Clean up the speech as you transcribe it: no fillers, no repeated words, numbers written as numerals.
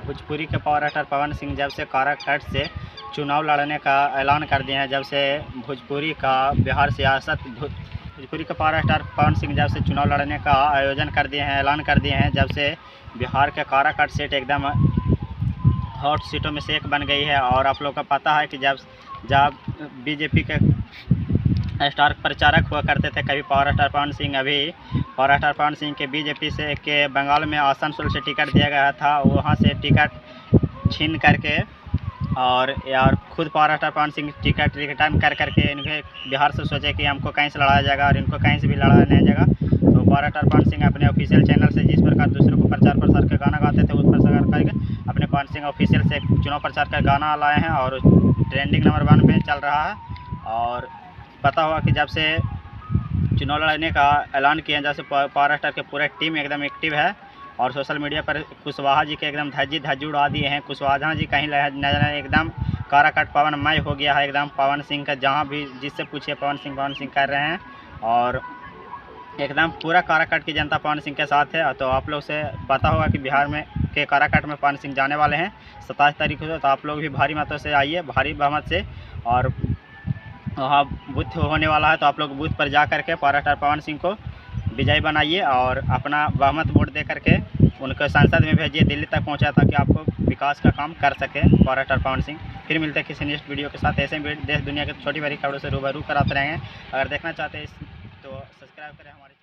भोजपुरी के power actor Pawan Singh जब से काराकाट से चुनाव लड़ने का ऐलान कर दिए हैं, जब से भोजपुरी का बिहार सियासत भोजपुरी के पावर एक्टर पवन सिंह जब से चुनाव लड़ने का आयोजन कर दिए हैं, ऐलान कर दिए हैं, जब से बिहार के काराकाट सीट एकदम हॉट सीटों में से एक बन गई है। और आप लोग को पता है कि जब बीजेपी के स्टार प्रचारक हुआ करते थे कभी पावर स्टार पवन सिंह, अभी पावर स्टार पवन सिंह के बीजेपी से के बंगाल में आसनसोल से टिकट दिया गया था, वहां से टिकट छीन करके और यार खुद power star Pawan Singh ticket return कर करके इनके बिहार से सोचे कि हमको कहीं से लड़ाया जाएगा और इनको कहीं से भी लड़ाया नहीं जाएगा। तो पावर स्टार पवन सिंह अपने ऑफिशियल चैनल से जिस प्रकार दूसरों को प्रचार प्रसार के गाना गाते थे, उस प्रकार करके अपने पवन सिंह ऑफिशियल से चुनाव प्रचार का गाना लाए हैं और ट्रेंडिंग नंबर 1 पे चल रहा है। और पता होगा कि जब से चुनाव लड़ने का ऐलान किया, जब से पावर स्टार के पूरे टीम एकदम एक्टिव है और सोशल मीडिया पर कुशवाहा जी के एकदम धज्जी उड़ा दिए हैं। कुशवाहा जी कहीं नजर एकदम काराकाट पवनमय हो गया है, एकदम पवन सिंह का जहां भी जिससे पूछिए पवन सिंह कर रहे हैं और एकदम पूरा काराकाट की जनता पवन सिंह के साथ है। तो आप लोग से पता होगा कि बिहार में के काराकाट में पवन सिंह जाने वाले हैं 27 तारीख को, तो आप लोग भी भारी मतों से आइए, भारी बहुमत से। और वहाँ बूथ होने वाला है, तो आप लोग बूथ पर जा करके पावर स्टार पवन सिंह को विजयी बनाइए और अपना बहुमत वोट दे करके उनको संसद में भेजिए, दिल्ली तक पहुँचा, ताकि आपको विकास का काम कर सके पावर स्टार पवन सिंह। फिर मिलते हैं किसी नेक्स्ट वीडियो के साथ, ऐसे देश दुनिया की छोटी बड़ी खबरों से रूबरू कराते रहेंगे। अगर देखना चाहते हैं तो सब्सक्राइब करें हमारे